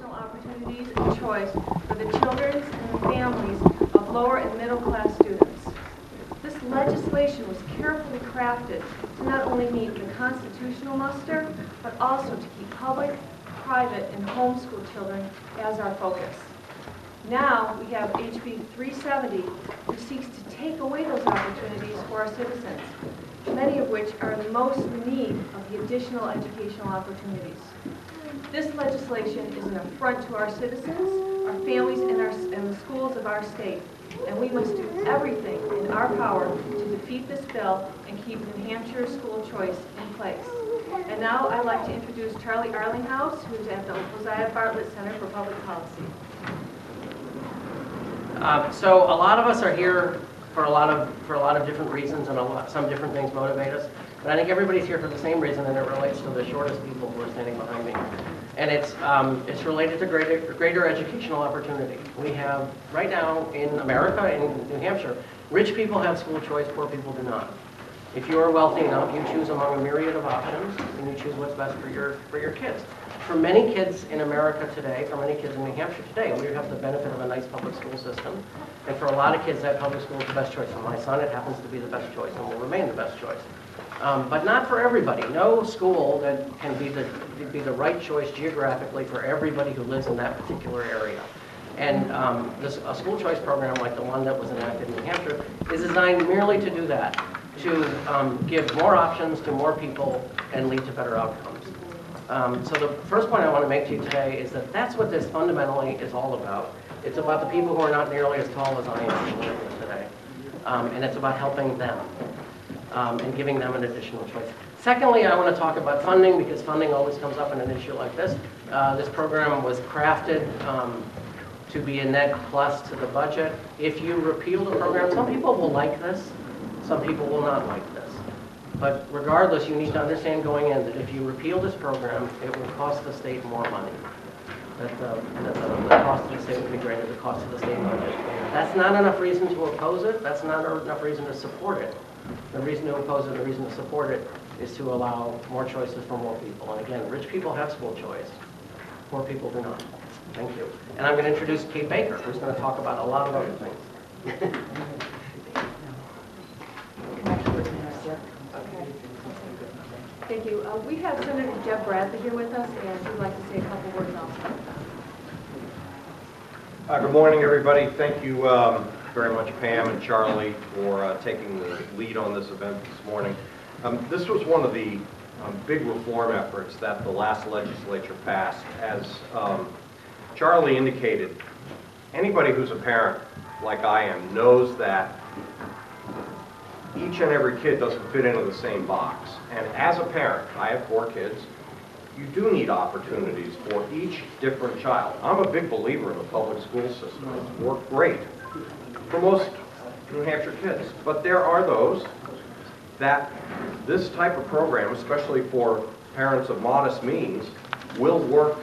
educational opportunities and choice for the children and the families of lower and middle class students. This legislation was carefully crafted to not only meet the constitutional muster, but also to keep public, private, and homeschool children as our focus. Now we have HB 370, which seeks to take away those opportunities for our citizens, many of which are in most need of the additional educational opportunities. This legislation is an affront to our citizens, our families, and the schools of our state, and we must do everything in our power to defeat this bill and keep New Hampshire school choice in place. And now I'd like to introduce Charlie Arlinghouse, who's at the Josiah Bartlett Center for Public Policy. So a lot of us are here for a lot of different reasons, and some different things motivate us. But I think everybody's here for the same reason, and it relates to the shortest people who are standing behind me. And it's related to greater educational opportunity. We have right now in America, in New Hampshire, rich people have school choice, poor people do not. If you are wealthy enough, you choose among a myriad of options, and you choose what's best for your kids. For many kids in America today, for many kids in New Hampshire today, we have the benefit of a nice public school system. And for a lot of kids, that public school is the best choice. For my son, it happens to be the best choice and will remain the best choice. But not for everybody. No school that can be the right choice geographically for everybody who lives in that particular area. And a school choice program like the one that was enacted in New Hampshire is designed merely to do that, to give more options to more people and lead to better outcomes. So the first point I want to make to you today is that that's what this fundamentally is all about. It's about the people who are not nearly as tall as I am today. And it's about helping them and giving them an additional choice. Secondly, I want to talk about funding, because funding always comes up in an issue like this. This program was crafted to be a net plus to the budget. If you repeal the program, some people will like this, some people will not like this. But regardless, you need to understand going in that if you repeal this program, it will cost the state more money. That the cost of the state will be greater than the cost of the state budget. That's not enough reason to oppose it. That's not enough reason to support it. The reason to oppose it, the reason to support it, is to allow more choices for more people. And again, rich people have school choice. Poor people do not. Thank you. And I'm going to introduce Kate Baker, who's going to talk about a lot of other things. Thank you. We have Senator Jeb Bradley here with us, and he'd like to say a couple words also. Good morning, everybody. Thank you very much, Pam and Charlie, for taking the lead on this event this morning. This was one of the big reform efforts that the last legislature passed. As Charlie indicated, anybody who's a parent, like I am, knows that each and every kid doesn't fit into the same box. And as a parent, I have 4 kids, you do need opportunities for each different child. I'm a big believer in the public school system. It's worked great for most New Hampshire kids. But there are those that this type of program, especially for parents of modest means, will work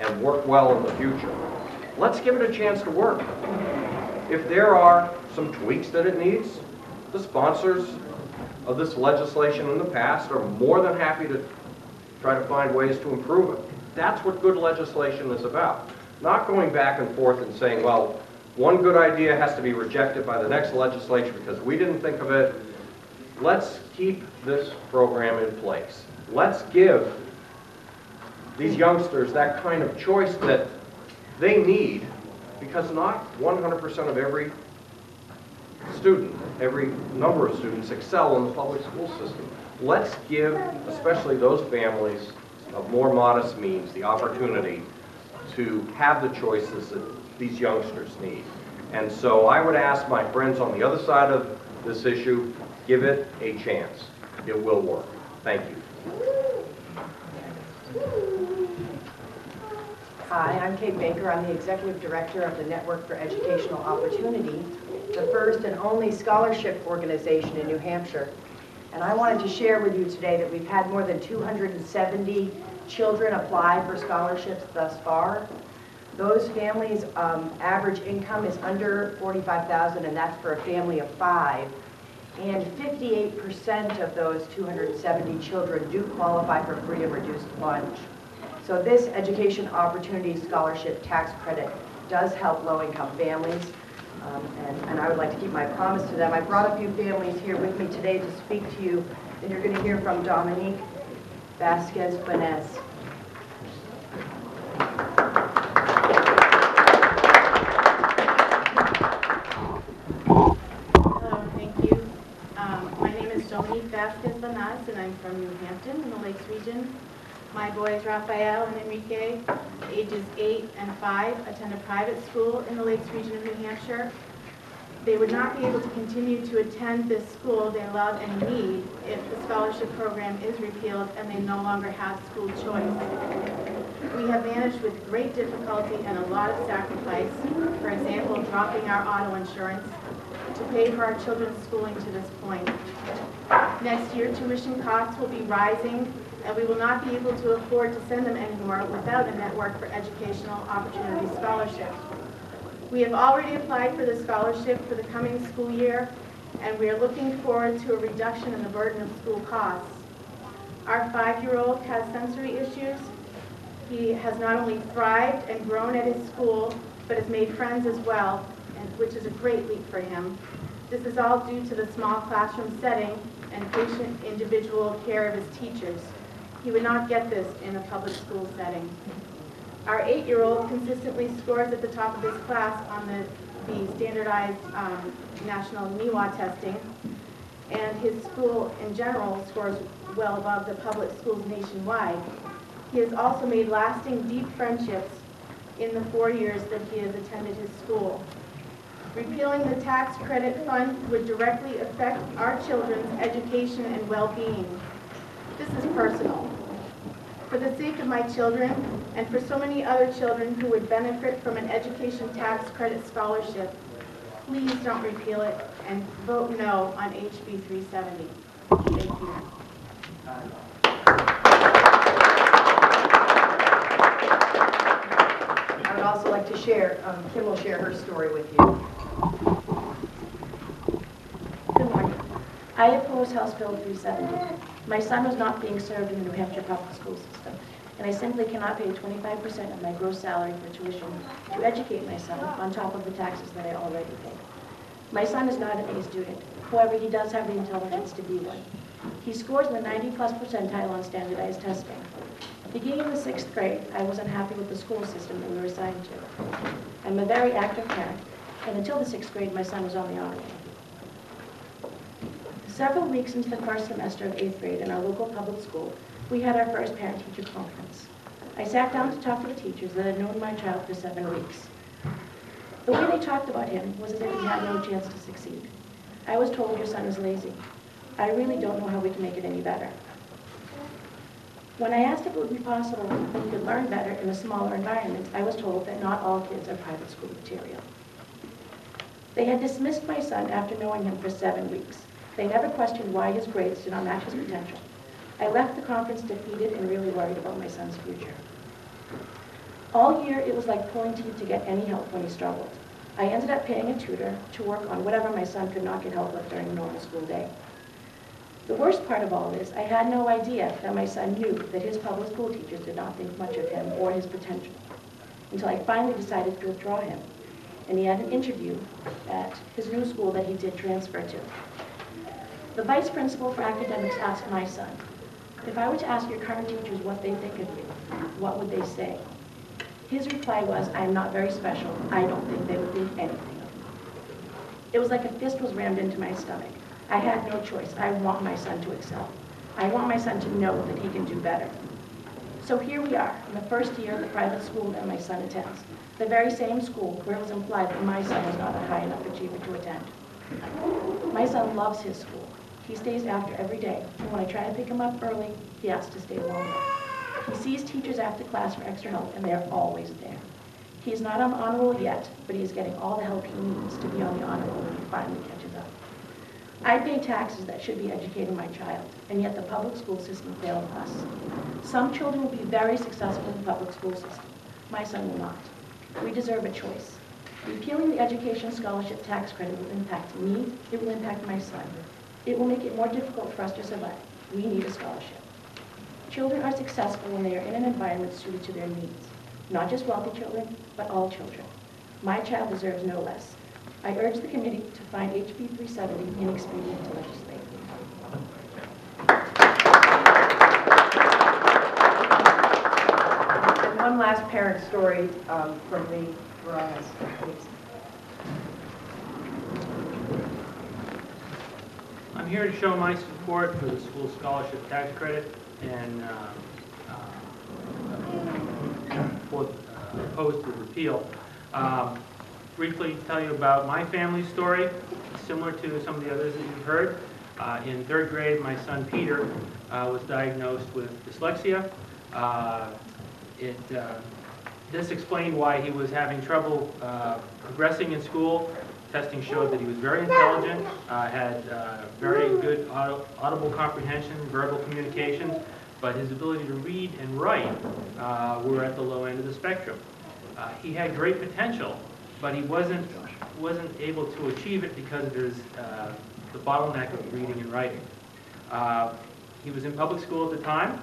and work well in the future. Let's give it a chance to work. If there are some tweaks that it needs, the sponsors of this legislation in the past are more than happy to try to find ways to improve it. That's what good legislation is about. Not going back and forth and saying, well, one good idea has to be rejected by the next legislature because we didn't think of it. Let's keep this program in place. Let's give these youngsters that kind of choice that they need, because not 100% of every student, every number of students excel in the public school system. Let's give, especially those families of more modest means, the opportunity to have the choices that these youngsters need. And so I would ask my friends on the other side of this issue, give it a chance. It will work. Thank you. Hi, I'm Kate Baker. I'm the Executive Director of the Network for Educational Opportunity, the first and only scholarship organization in New Hampshire. And I wanted to share with you today that we've had more than 270 children apply for scholarships thus far. Those families' average income is under $45,000, and that's for a family of 5. And 58% of those 270 children do qualify for free and reduced lunch. So this Education Opportunity Scholarship Tax Credit does help low-income families, and I would like to keep my promise to them. I brought a few families here with me today to speak to you, and you're going to hear from Dominique Vasquez-Benez. Hello, thank you. My name is Dominique Vasquez-Benaz, and I'm from New Hampton in the Lakes region. My boys, Raphael and Enrique, ages 8 and 5, attend a private school in the Lakes region of New Hampshire. They would not be able to continue to attend this school they love and need if the scholarship program is repealed and they no longer have school choice. We have managed with great difficulty and a lot of sacrifice, for example, dropping our auto insurance, to pay for our children's schooling to this point. Next year, tuition costs will be rising, and we will not be able to afford to send them anymore without a Network for Educational Opportunity Scholarship. We have already applied for the scholarship for the coming school year, and we are looking forward to a reduction in the burden of school costs. Our 5-year-old has sensory issues. He has not only thrived and grown at his school, but has made friends as well, which is a great leap for him. This is all due to the small classroom setting and patient individual care of his teachers. He would not get this in a public school setting. Our 8-year-old consistently scores at the top of his class on the standardized national NEWA testing, and his school in general scores well above the public schools nationwide. He has also made lasting, deep friendships in the 4 years that he has attended his school. Repealing the tax credit fund would directly affect our children's education and well-being. This is personal. For the sake of my children, and for so many other children who would benefit from an education tax credit scholarship, please don't repeal it and vote no on HB 370. Thank you. I would also like to share, Kim will share her story with you. Good morning. I oppose House Bill 370. My son was not being served in the New Hampshire public school system, and I simply cannot pay 25% of my gross salary for tuition to educate my son on top of the taxes that I already pay. My son is not an A student. However, he does have the intelligence to be one. He scores in the 90-plus percentile on standardized testing. Beginning in the 6th grade, I was unhappy with the school system that we were assigned to. I'm a very active parent, and until the 6th grade, my son was on the honor roll. Several weeks into the first semester of 8th grade in our local public school, we had our first parent-teacher conference. I sat down to talk to the teachers that had known my child for 7 weeks. The way they talked about him was as if he had no chance to succeed. I was told, your son is lazy. I really don't know how we can make it any better. When I asked if it would be possible that he could learn better in a smaller environment, I was told that not all kids are private school material. They had dismissed my son after knowing him for 7 weeks. They never questioned why his grades did not match his potential. I left the conference defeated and really worried about my son's future. All year, it was like pulling teeth to get any help when he struggled. I ended up paying a tutor to work on whatever my son could not get help with during a normal school day. The worst part of all this, I had no idea that my son knew that his public school teachers did not think much of him or his potential, until I finally decided to withdraw him. And he had an interview at his new school that he did transfer to. The vice principal for academics asked my son, if I were to ask your current teachers what they think of you, what would they say? His reply was, I'm not very special. I don't think they would think anything of me. It was like a fist was rammed into my stomach. I had no choice. I want my son to excel. I want my son to know that he can do better. So here we are, in the first year of the private school that my son attends, the very same school where it was implied that my son was not a high enough achiever to attend. My son loves his school. He stays after every day, and when I try to pick him up early, he asks to stay longer. He sees teachers after class for extra help, and they're always there. He is not on the honor roll yet, but he is getting all the help he needs to be on the honor roll when he finally catches up. I pay taxes that should be educating my child, and yet the public school system failed us. Some children will be very successful in the public school system. My son will not. We deserve a choice. Repealing the education scholarship tax credit will impact me, it will impact my son. It will make it more difficult for us to survive. We need a scholarship. Children are successful when they are in an environment suited to their needs. Not just wealthy children, but all children. My child deserves no less. I urge the committee to find HB 370 inexpedient to legislate. And one last parent story from the Veronas, please. I'm here to show my support for the school scholarship tax credit and opposed to the repeal. Briefly tell you about my family story, similar to some of the others that you've heard. In 3rd grade, my son Peter was diagnosed with dyslexia. This explained why he was having trouble progressing in school. Testing showed that he was very intelligent, had very good audible comprehension, verbal communications, but his ability to read and write were at the low end of the spectrum. He had great potential, but he wasn't able to achieve it because of the bottleneck of reading and writing. He was in public school at the time.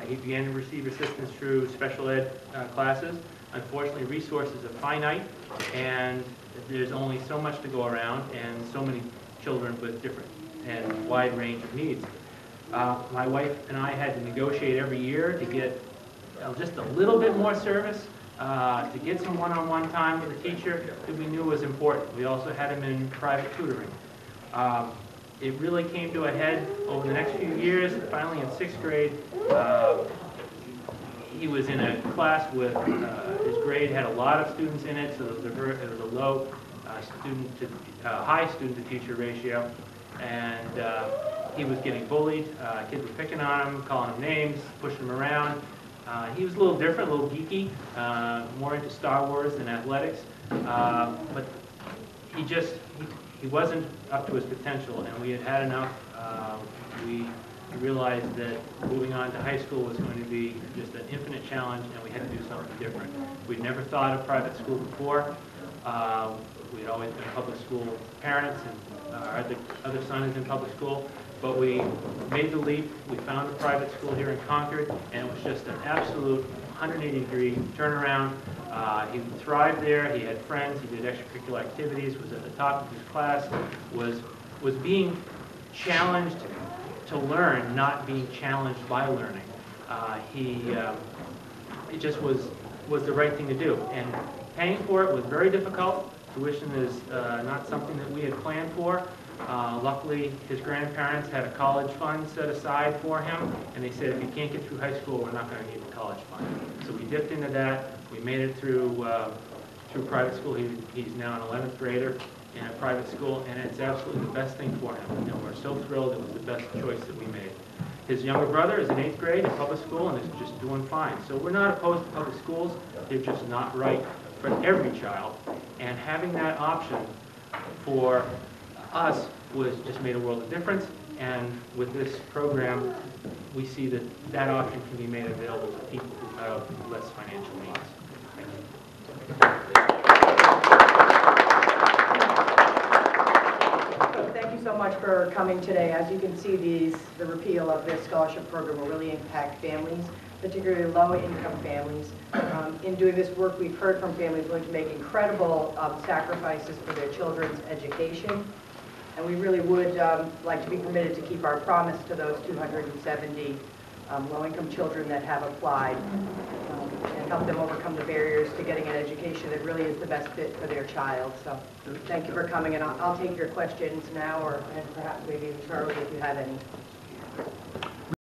He began to receive assistance through special ed classes. Unfortunately, resources are finite, and there's only so much to go around, and so many children with different and wide range of needs. My wife and I had to negotiate every year to get just a little bit more service, to get some one-on-one time with a teacher that we knew was important. We also had him in private tutoring. It really came to a head over the next few years. Finally, in 6th grade, he was in a class with, his grade had a lot of students in it, so it was a low high student-to-teacher ratio, and he was getting bullied. Kids were picking on him, calling him names, pushing him around. He was a little different, a little geeky, more into Star Wars than athletics, but he wasn't up to his potential, and we had had enough. We realized that moving on to high school was going to be just an infinite challenge, and we had to do something different. We'd never thought of private school before. We'd always been public school parents, and our other son is in public school. But we made the leap. We found a private school here in Concord, and it was just an absolute 180-degree turnaround. He thrived there. He had friends. He did extracurricular activities. Was at the top of his class. Was being challenged to learn, not being challenged by learning. It just was the right thing to do. And paying for it was very difficult. Tuition is not something that we had planned for. Luckily, his grandparents had a college fund set aside for him, and they said, if you can't get through high school, we're not going to need the college fund. So we dipped into that. We made it through private school. He's now an 11th grader in a private school, and it's absolutely the best thing for him. And we're so thrilled it was the best choice that we made. His younger brother is in 8th grade in public school and is just doing fine. So we're not opposed to public schools. They're just not right for every child. And having that option for us just made a world of difference, and with this program, we see that that option can be made available to people who have less financial needs. Thank you. Thank you so much for coming today. As you can see, the repeal of this scholarship program will really impact families, particularly low-income families. In doing this work, we've heard from families willing to make incredible sacrifices for their children's education. And we really would like to be permitted to keep our promise to those 270 low-income children that have applied and help them overcome the barriers to getting an education that really is the best fit for their child. So thank you for coming, and I'll take your questions now, and perhaps maybe Charlie, if you have any.